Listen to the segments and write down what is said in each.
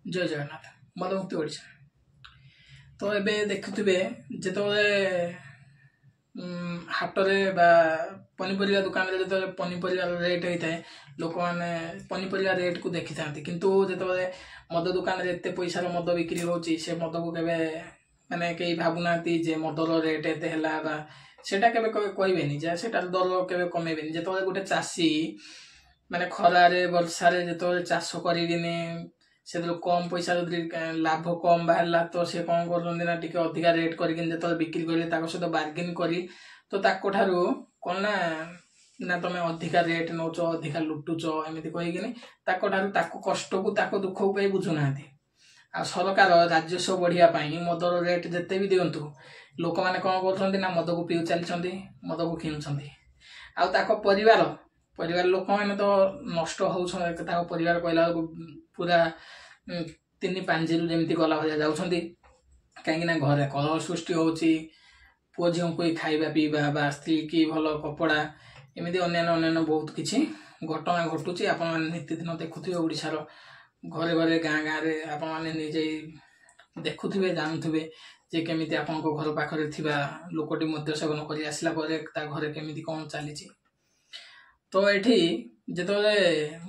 जय जगन्नाथ मदमुक्ति ओडिशा। तो एबे देखुथिबे जेतोले हाटरे बा पनीपरिया दुकान रे जेतोले पनीपरिया रेट होता है लोक माने पनीपरिया रेट को देखि थांती किंतु जेतोले मद दुकान रे एते पैसा रो मद बिक्री होची से मद को केबे माने केई भाबुनाती जे मदर रेट एते हला बा सेटा केबे कहबेनी जे सेटा दर केबे कमेबेनी जेतोले गोटे चासी माने खरा रे वर्षा रे जेतोले चाष करिदिने से कम पैसा लाभ कम बाहर तो सी कौन कर टिके अधिका रेट कर बिक्री करें सहित बार्गेन करी तो ठारू कौन ना तुम अधिका रेट नौ अधिका लुटुच एमती कहीकि कष्ट को दुख को कहीं बुझुना आ सरकार राजस्व बढ़ियापाई मदर रेट जिते भी दिंतु लोक मैंने कौन कर मद को पीऊ चली मद को किणुंट आ परिवार लोक मैंने तो नष्ट हो परिवार कहला पूरा 3-5 जमी गला भाया जाऊँगी कहीं घरे कलह सृष्टि होची पुओ झील को खाଇବା पीवा बा स्त्री की भल कपड़ा एमती अन्य बहुत किसी घटना घटुची आप नित्यदिन देखुवे ओडिशार घरे घरे गाँ गाँव में आपने निजे देखुवे जानुवे जे केमी आप घर पाखे लोकटी मद्य सेवन कर आसला घरे केमी कौन चली तो ये जिते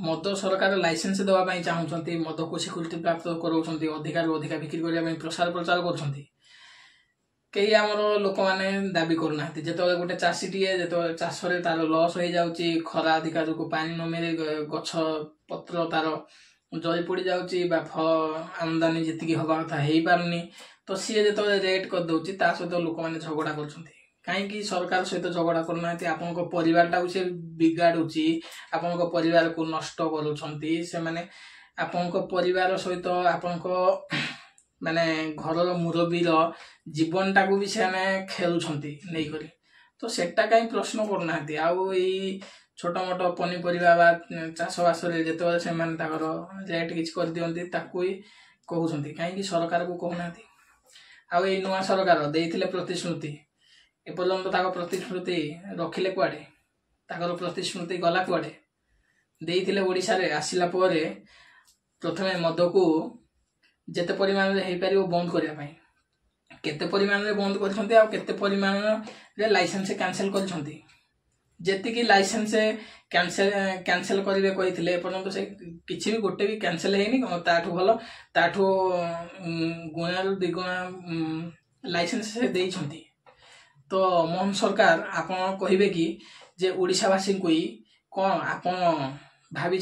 मद सरकार लाइसेंस देवाई चाहूँगी मद को स्वीकृति प्राप्त कराऊँ अधिकार अधिका बिक्री करने प्रसार प्रचार कई आमर लोक मैंने दाबी करना जिते गोटे चाषीटे जो चाष तार लस हो जाऊँगी खरा अधिका जो पानी न मिले गछ पत्र तार जली पड़ जाऊँगी आमदानी जी हवा कथा हो पारनी तो सी जो रेट करदे सहित लोक मैंने झगड़ा कर कहीं सरकार सहित झगड़ा करना आपण परिवार टाक से बिगाड़ुची आपण परिवार को नष्ट करुँच से माने आपण परिवार सहित आपण माने घर मुरबीर जीवन टाक भी से खेलुंट नहीं करी तो सेटा कहीं प्रश्न करना आउ छोट मोट पनीपरिया चाषबास जो से रेट किसी कर दिखती कहते कहीं सरकार को कहना आउ नुआ सरकार देते प्रतिश्रुति एपर्यंत प्रतिश्रुति रखिले कुआडे प्रतिश्रुति गला कुआडे देइथिले ओडिशा रे आसिला परे प्रथमे मद को जेते परिमाण रे हेइ पारिबो बंद करिया पई केते परिमाण रे बंद करछन्ती आ केते परिमाण रे लाइसेंस कैंसिल करछन्ती जेति की लाइसेंस कैंसिल करिवे कहिथिले एपर्यंत से किछि भी गोटे भी कैंसिल हेइनी ताठू भलो ताठू गुणा दिगुणा लाइसेंस से देइछन्ती तो मोहन सरकार आपन कहिबे कि जे ओडिशावासी को कौन आपन भाभी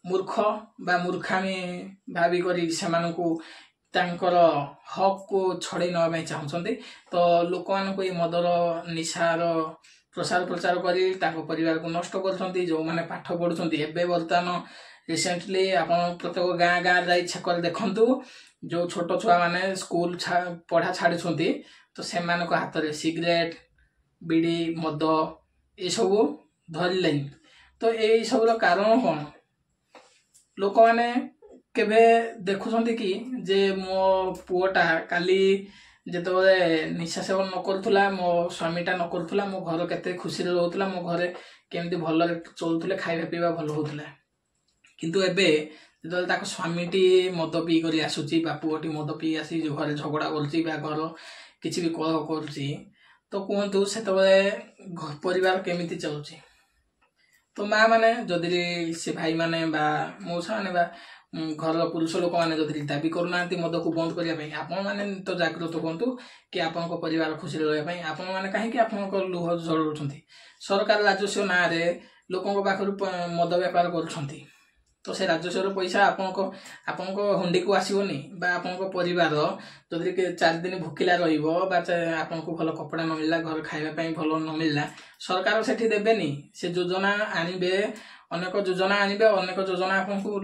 मूर्ख बा मूर्खामी भावी करी सेमानकु तांकर हक को छड़े नवा चाहते तो लोक मान मदर निशार प्रसार प्रचार करी परिवार को नष्ट कर जो मैंने पाठ पढ़ुंट एवं बर्तमान रिसेंटली आप प्रत्येक गाँ गाँव जाई छेक देखु जो छोट छुआ मैंने स्कूल पढ़ा छाड़ी तो से हाथ में सिगरेट बीड़ी मद ये सब धरले तो यही सब कारण कौन लोक मैंने केबे देखुंट कि जे मो पुओटा काली जिते निशा सेवन न करूला मो स्वामीटा न करूला मो घर केते खुशी रोला मो घरे केमती भल चलुले खाଇବା पीवा भल होता किंतु एबे जो स्वामीटी मद पी कर आसूची बा पुओटी मद पी आसी घर झगड़ा कर किसी भी कलह करुच्ची तो कहतु से परिवार केमिति चलुची तो माँ मैंने जदि से भाई माने बा मौसा माने बा घर पुरुष लोक मैंने जदि दाबी करूना मद को बंद करने आपण मैंने तो जागृत कहतु कि आपण परिवार खुशी रही आपण मैंने कहीं आप लुह झड़ुंट सरकार राजस्व ना लोकों पाखु मद बेपार कर तो से राजस्व पैसा आपण हुंडी को आसोनी आपण परिवार जदि 4 दिन भूखिला रन को भल कपड़ा न मिलला घर खाइबापी भल न मिलला सरकार सेठी देबेनी से योजना आनिबे अनेक योजना आनिबे अनेक योजना आपको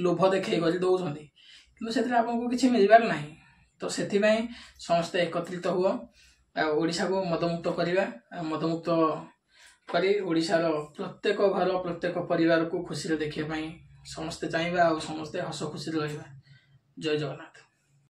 लोभ देखै कर दौरान कि से आपको किसी मिलबार ना तो से समस्ते एकत्रित हुआ ओडिशा को मदमुक्त करवा मदमुक्त करी ओडिशार प्रत्येक घर प्रत्येक परिवार को खुशी देखिए समस्ते चाहिए और समस्ते हस खुशी रहा। जय जगन्नाथ।